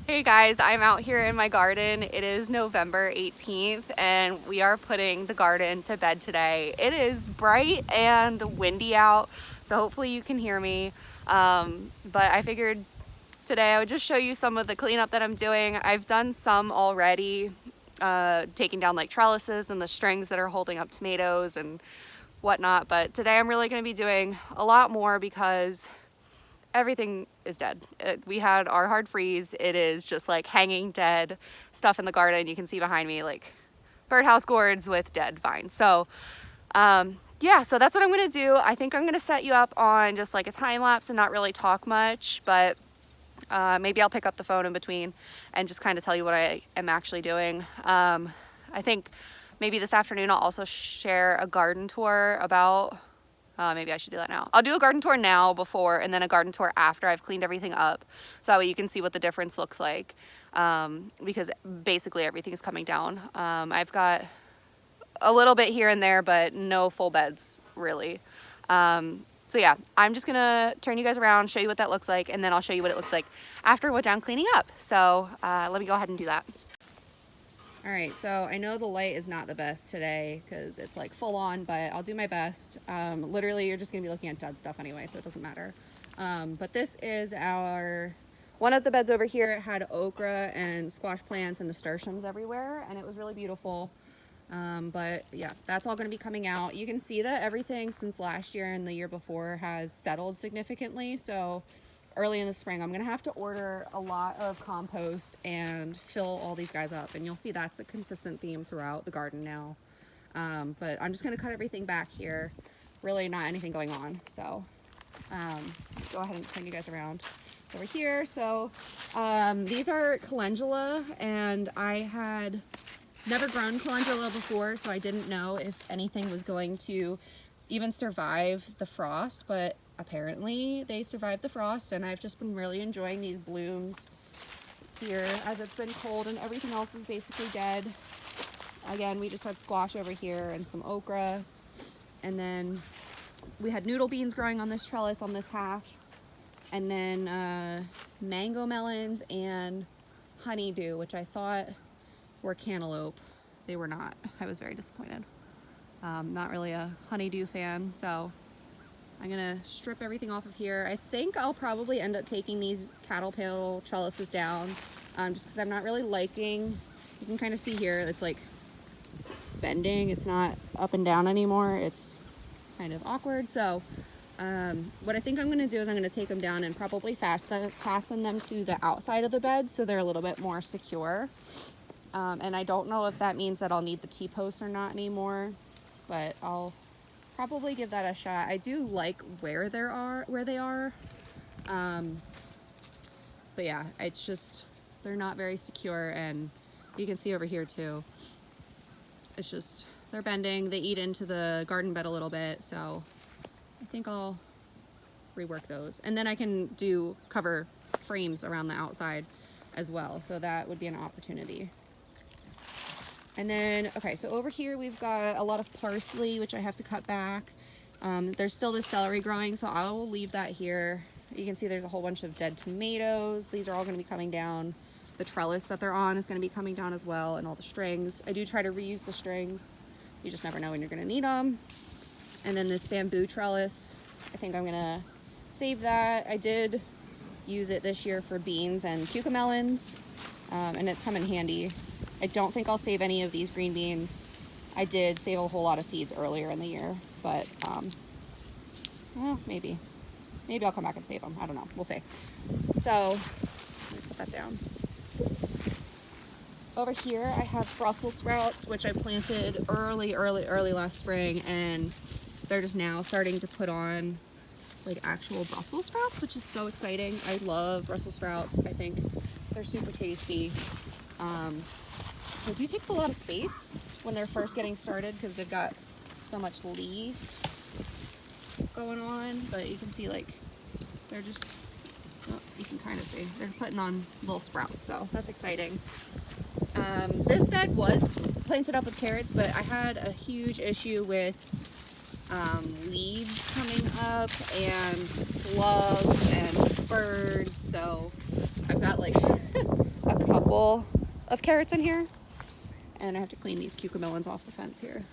Hey guys, I'm out here in my garden. It is November 18th and we are putting the garden to bed today. It is bright and windy out, so hopefully you can hear me. But I figured today I would just show you some of the cleanup that I'm doing. I've done some already, taking down like trellises and the strings that are holding up tomatoes and whatnot. But today I'm really going to be doing a lot more because everything is dead. We had our hard freeze. It is just like hanging dead stuff in the garden. You can see behind me like birdhouse gourds with dead vines. So yeah, so that's what I'm gonna do. I think I'm gonna set you up on just like a time lapse and not really talk much, but maybe I'll pick up the phone in between and just kind of tell you what I am actually doing. I think maybe this afternoon I'll also share a garden tour about maybe I should do that now. I'll do a garden tour now before and then a garden tour after I've cleaned everything up. So that way you can see what the difference looks like, because basically everything is coming down. I've got a little bit here and there, but no full beds really. So yeah, I'm just gonna turn you guys around, show you what that looks like, and then I'll show you what it looks like after we're done cleaning up. So let me go ahead and do that. All right, so I know the light is not the best today because it's like full on, but I'll do my best. Literally, you're just gonna be looking at dead stuff anyway, so it doesn't matter. But this is one of the beds over here. It had okra and squash plants and nasturtiums everywhere, and it was really beautiful. But yeah, that's all gonna be coming out. You can see that everything since last year and the year before has settled significantly. So early in the spring, I'm gonna have to order a lot of compost and fill all these guys up, and you'll see that's a consistent theme throughout the garden now. But I'm just gonna cut everything back here. Really not anything going on. So let's go ahead and turn you guys around over here. So these are calendula, and I had never grown calendula before, so I didn't know if anything was going to even survive the frost, but apparently they survived the frost, and I've just been really enjoying these blooms here as it's been cold and everything else is basically dead. Again, we just had squash over here and some okra, and then we had noodle beans growing on this trellis on this half, and then mango melons and honeydew, which I thought were cantaloupe. They were not. I was very disappointed. Not really a honeydew fan, so I'm gonna strip everything off of here. I think I'll probably end up taking these cattle pail trellises down, just because I'm not really liking, you can kind of see here, it's like bending. It's not up and down anymore. It's kind of awkward. So what I think I'm gonna do is I'm gonna take them down and probably fasten them to the outside of the bed so they're a little bit more secure. And I don't know if that means that I'll need the T-posts or not anymore, but I'll probably give that a shot. I do like where they are. But yeah, it's just, they're not very secure, and you can see over here too. It's just, they're bending. They eat into the garden bed a little bit, so I think I'll rework those. And then I can do cover frames around the outside as well, so that would be an opportunity. And then, okay, so over here we've got a lot of parsley, which I have to cut back. There's still the celery growing, so I will leave that here. You can see there's a whole bunch of dead tomatoes. These are all gonna be coming down. The trellis that they're on is gonna be coming down as well, and all the strings. I do try to reuse the strings. You just never know when you're gonna need them. And then this bamboo trellis, I think I'm gonna save that. I did use it this year for beans and cucamelons, and it's come in handy. I don't think I'll save any of these green beans. I did save a whole lot of seeds earlier in the year, but well, maybe I'll come back and save them. I don't know. We'll see. So let me put that down. Over here, I have Brussels sprouts, which I planted early last spring, and they're just now starting to put on like actual Brussels sprouts, which is so exciting. I love Brussels sprouts. I think they're super tasty. They do take up a lot of space when they're first getting started because they've got so much leaf going on, but you can see like they're just, oh, you can kind of see they're putting on little sprouts, so that's exciting. This bed was planted up with carrots, but I had a huge issue with weeds coming up and slugs and birds, so I've got like bowl of carrots in here. And I have to clean these cucamelons off the fence here.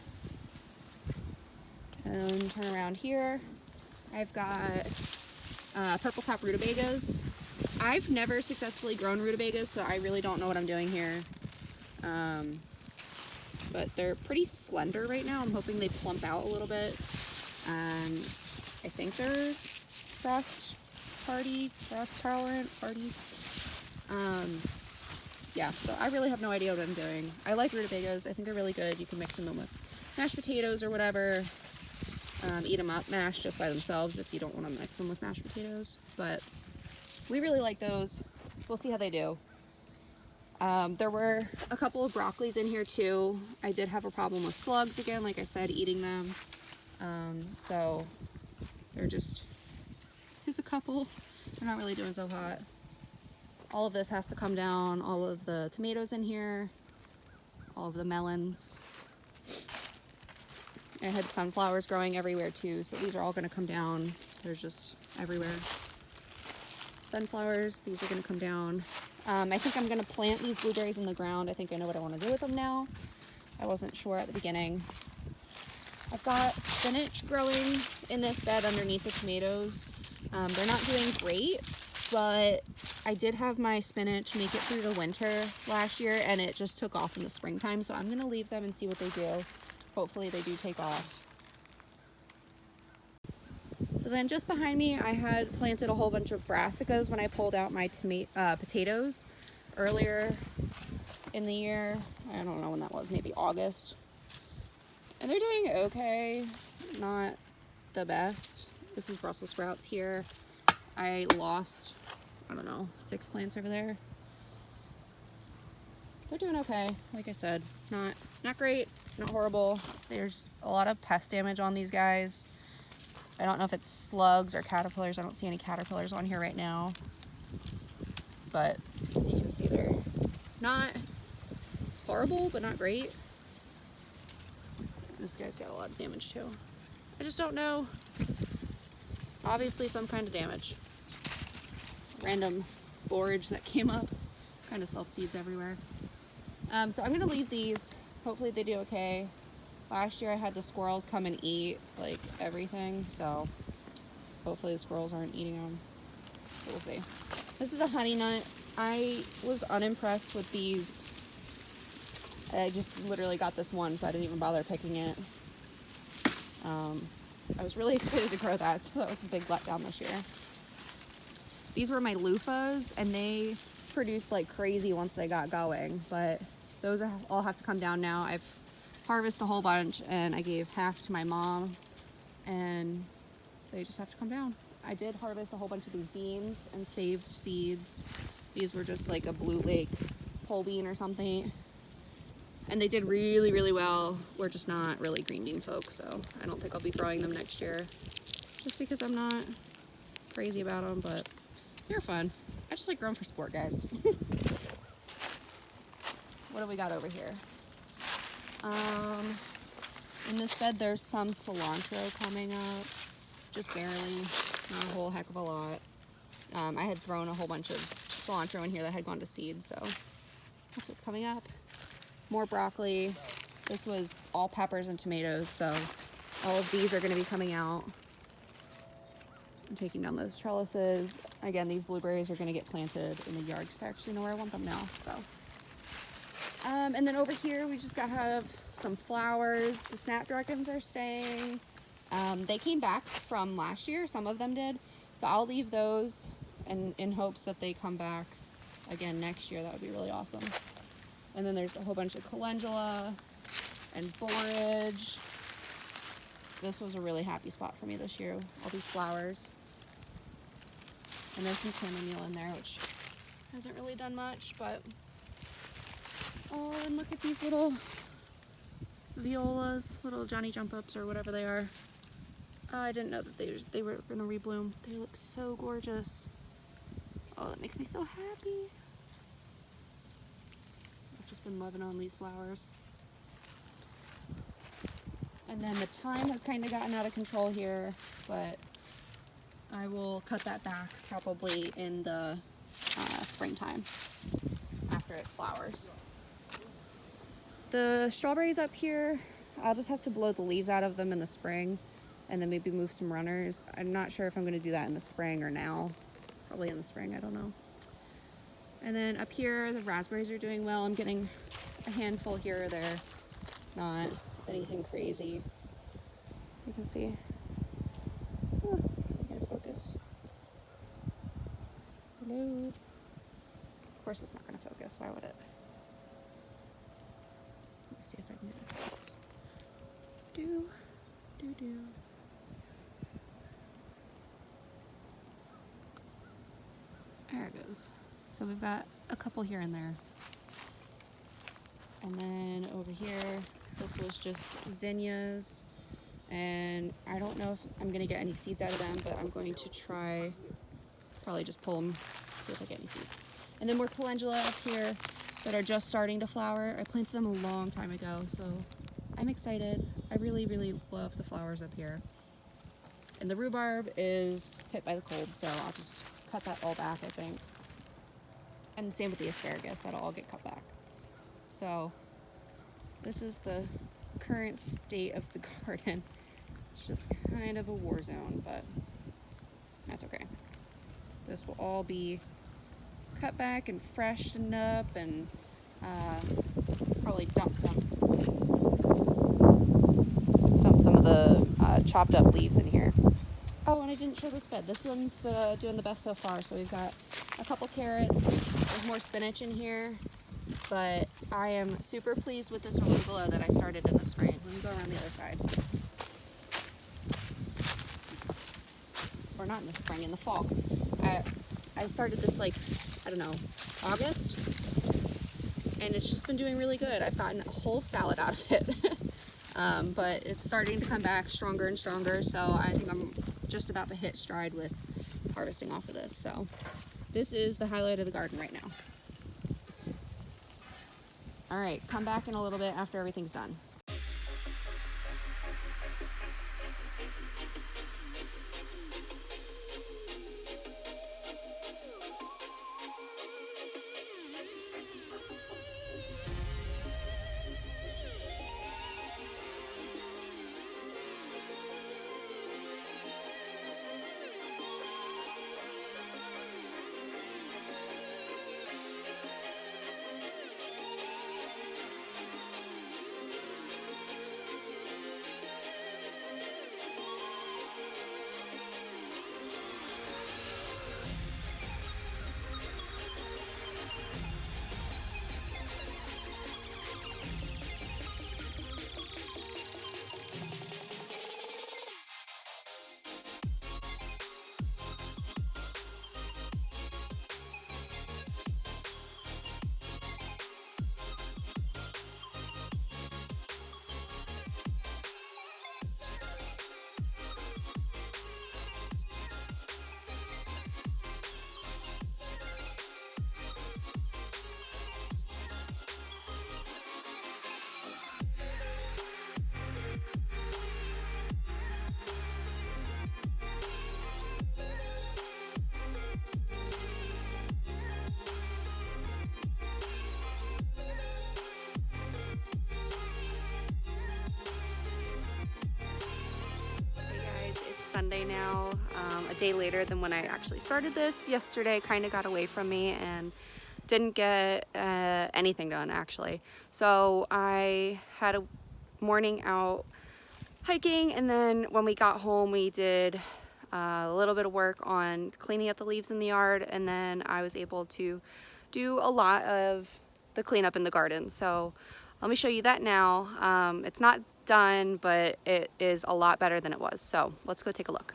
And turn around here. I've got purple top rutabagas. I've never successfully grown rutabagas, so I really don't know what I'm doing here. But they're pretty slender right now. I'm hoping they plump out a little bit. I think they're frost tolerant, hardy. Yeah, so I really have no idea what I'm doing. I like rutabagas. I think they're really good. You can mix them in with mashed potatoes or whatever. Eat them up mashed just by themselves if you don't want to mix them with mashed potatoes. But we really like those. We'll see how they do. There were a couple of broccolis in here too. I did have a problem with slugs again, like I said, eating them. So they're just, here's a couple. They're not really doing so hot. All of this has to come down. All of the tomatoes in here, all of the melons. I had sunflowers growing everywhere too, so these are all going to come down. They're just everywhere. Sunflowers, these are going to come down. I think I'm going to plant these blueberries in the ground. I think I know what I want to do with them now. I wasn't sure at the beginning. I've got spinach growing in this bed underneath the tomatoes. They're not doing great, but I did have my spinach make it through the winter last year, and it just took off in the springtime, so I'm going to leave them and see what they do. Hopefully they do take off. So then just behind me, I had planted a whole bunch of brassicas when I pulled out my potatoes earlier in the year. I don't know when that was, maybe August. And they're doing okay, not the best. This is Brussels sprouts here. I lost, I don't know, 6 plants over there. They're doing okay, like I said. Not great, not horrible. There's a lot of pest damage on these guys. I don't know if it's slugs or caterpillars. I don't see any caterpillars on here right now. But you can see they're not horrible, but not great. This guy's got a lot of damage too. I just don't know. Obviously some kind of damage. Random forage that came up. Kind of self-seeds everywhere. So I'm gonna leave these. Hopefully they do okay. Last year I had the squirrels come and eat like everything, so hopefully the squirrels aren't eating them. We'll see. This is a honey nut. I was unimpressed with these. I just literally got this one, so I didn't even bother picking it. I was really excited to grow that, so that was a big letdown this year. These were my loofahs, and they produced like crazy once they got going, but those all have to come down now. I've harvested a whole bunch, and I gave half to my mom, and they just have to come down. I did harvest a whole bunch of these beans and saved seeds. These were just like a Blue Lake pole bean or something, and they did really, really well. We're just not really green bean folk, so I don't think I'll be growing them next year, just because I'm not crazy about them, but they're fun. I just like growing for sport, guys. What do we got over here? In this bed there's some cilantro coming up, just barely, not a whole heck of a lot. I had thrown a whole bunch of cilantro in here that had gone to seed, so that's what's coming up. More broccoli. This was all peppers and tomatoes, so all of these are going to be coming out. I'm taking down those trellises. Again, these blueberries are going to get planted in the yard because I actually know where I want them now, so. And then over here, we just got to have some flowers. The snapdragons are staying. They came back from last year. Some of them did. So I'll leave those and in hopes that they come back again next year. That would be really awesome. And then there's a whole bunch of calendula and borage. This was a really happy spot for me this year. All these flowers. And there's some chamomile in there, which hasn't really done much, but oh, and look at these little violas, little Johnny Jump Ups or whatever they are. Oh, I didn't know that they were going to rebloom. They look so gorgeous. Oh, that makes me so happy. I've just been loving on these flowers. And then the thyme has kind of gotten out of control here, but I will cut that back probably in the springtime. after it flowers. The strawberries up here, I'll just have to blow the leaves out of them in the spring and then maybe move some runners. I'm not sure if I'm going to do that in the spring or now. Probably in the spring, I don't know. And then up here, the raspberries are doing well. I'm getting a handful here or there. Not anything crazy. You can see. Oh, I gotta focus. Hello. Of course it's not gonna focus. Why would it? Let me see if I can get it to focus. Do. There it goes. So we've got a couple here and there. And then over here, this was just zinnias. And I don't know if I'm gonna get any seeds out of them, but I'm going to try, probably just pull them, see if I get any seeds. And then more calendula up here that are just starting to flower. I planted them a long time ago, so I'm excited. I really, really love the flowers up here. And the rhubarb is hit by the cold, so I'll just cut that all back, I think. And the same with the asparagus, that'll all get cut back. So this is the current state of the garden. It's just kind of a war zone, but that's okay. This will all be cut back and freshened up, and probably dump some of the chopped up leaves in here. Oh, and I didn't show this bed. This one's doing the best so far. So we've got a couple carrots. There's more spinach in here, but I am super pleased with this arugula that I started in the spring. Let me go around the other side. Or not in the spring, in the fall. I started this like, I don't know, August, and it's just been doing really good. I've gotten a whole salad out of it. But it's starting to come back stronger and stronger, so I think I'm just about to hit stride with harvesting off of this. So this is the highlight of the garden right now. All right, come back in a little bit after everything's done. Sunday now, a day later than when I actually started this. Yesterday kind of got away from me and didn't get anything done actually. So I had a morning out hiking, and then when we got home we did a little bit of work on cleaning up the leaves in the yard, and then I was able to do a lot of the cleanup in the garden. So let me show you that now. It's not done, but it is a lot better than it was. So let's go take a look.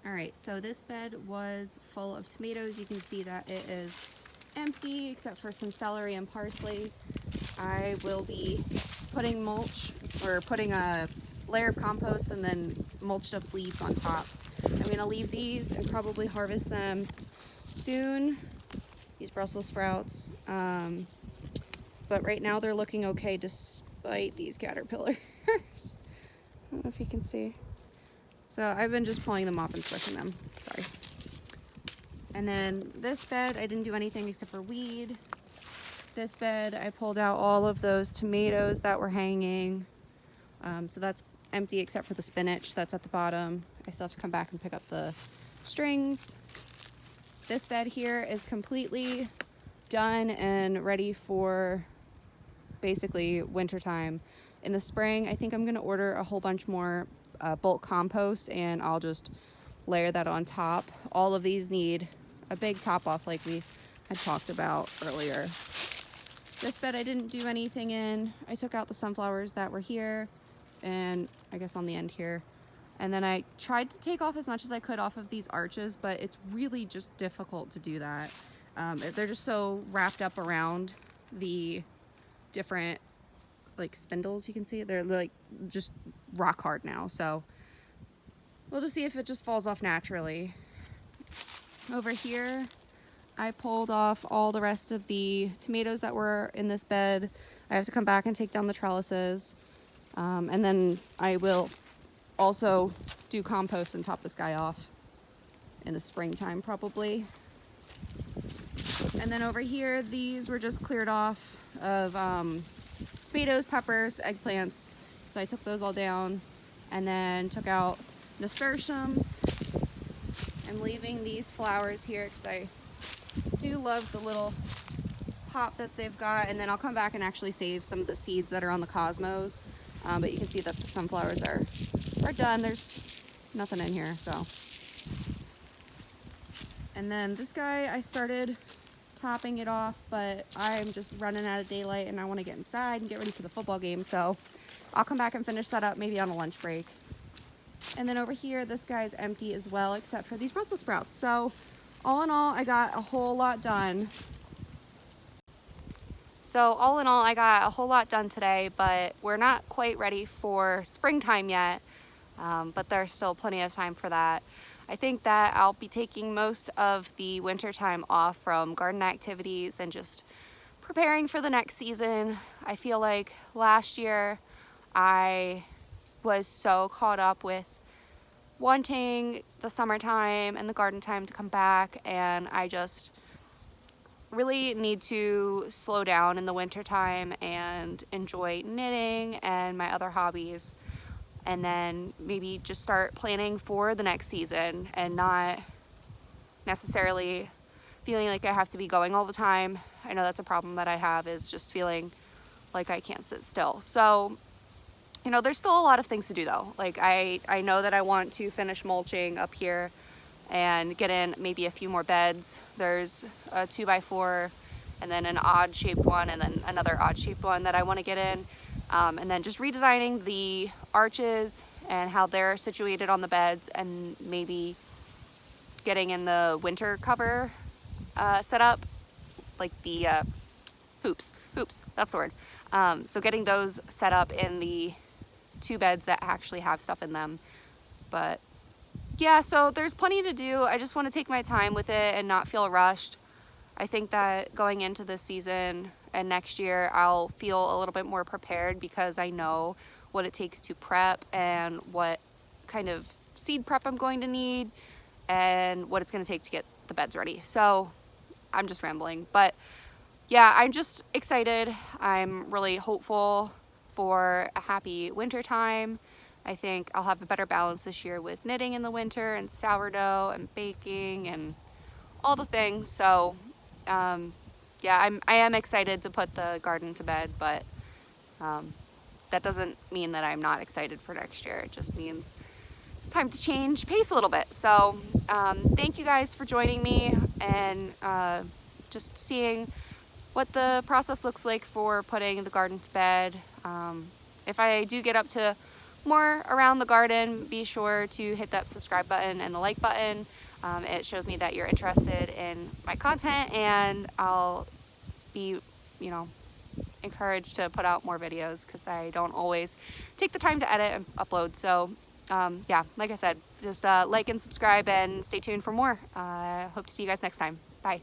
All right, so this bed was full of tomatoes. You can see that it is empty except for some celery and parsley. I will be putting mulch, or putting a layer of compost and then mulched up leaves on top. I'm gonna leave these and probably harvest them soon, these Brussels sprouts. But right now they're looking okay despite these caterpillars. I don't know if you can see. So I've been just pulling them off and squishing them. Sorry. And then this bed, I didn't do anything except for weed. This bed, I pulled out all of those tomatoes that were hanging. So that's empty except for the spinach that's at the bottom. I still have to come back and pick up the strings. This bed here is completely done and ready for basically winter time. In the spring, I think I'm gonna order a whole bunch more bulk compost, and I'll just layer that on top. All of these need a big top off like we had talked about earlier. This bed I didn't do anything in. I took out the sunflowers that were here and I guess on the end here. And then I tried to take off as much as I could off of these arches, but it's really just difficult to do that. They're just so wrapped up around the different like spindles, you can see. They're like just rock hard now. So we'll just see if it just falls off naturally. Over here, I pulled off all the rest of the tomatoes that were in this bed. I have to come back and take down the trellises. And then I will also do compost and top this guy off in the springtime probably. And then over here, these were just cleared off of tomatoes, peppers, eggplants. So I took those all down and then took out nasturtiums. I'm leaving these flowers here because I do love the little pop that they've got, and then I'll come back and actually save some of the seeds that are on the cosmos. But you can see that the sunflowers are done. There's nothing in here, so. And then this guy, I started topping it off, but I'm just running out of daylight and I want to get inside and get ready for the football game, so I'll come back and finish that up maybe on a lunch break. And then over here, this guy's empty as well, except for these Brussels sprouts. So all in all, I got a whole lot done. So all in all, I got a whole lot done today, but we're not quite ready for springtime yet, but there's still plenty of time for that. I think that I'll be taking most of the winter time off from garden activities and just preparing for the next season. I feel like last year I was so caught up with wanting the summertime and the garden time to come back, and I just really need to slow down in the winter time and enjoy knitting and my other hobbies, and then maybe just start planning for the next season and not necessarily feeling like I have to be going all the time. I know that's a problem that I have, is just feeling like I can't sit still. So, you know, there's still a lot of things to do though. Like I know that I want to finish mulching up here and get in maybe a few more beds. There's a 2x4 and then an odd shaped one and then another odd shaped one that I want to get in. And then just redesigning the arches and how they're situated on the beds, and maybe getting in the winter cover set up, like the hoops, that's the word. So getting those set up in the 2 beds that actually have stuff in them. But yeah, so there's plenty to do. I just want to take my time with it and not feel rushed. I think that going into this season and next year, I'll feel a little bit more prepared because I know what it takes to prep and what kind of seed prep I'm going to need and what it's going to take to get the beds ready. So I'm just rambling, but yeah, I'm just excited. I'm really hopeful for a happy winter time. I think I'll have a better balance this year with knitting in the winter and sourdough and baking and all the things. So yeah, I am excited to put the garden to bed, but that doesn't mean that I'm not excited for next year. It just means it's time to change pace a little bit. So thank you guys for joining me and just seeing what the process looks like for putting the garden to bed. If I do get up to more around the garden, be sure to hit that subscribe button and the like button. It shows me that you're interested in my content, and I'll be, you know, encouraged to put out more videos because I don't always take the time to edit and upload. So yeah, like I said, just like and subscribe and stay tuned for more. Hope to see you guys next time. Bye.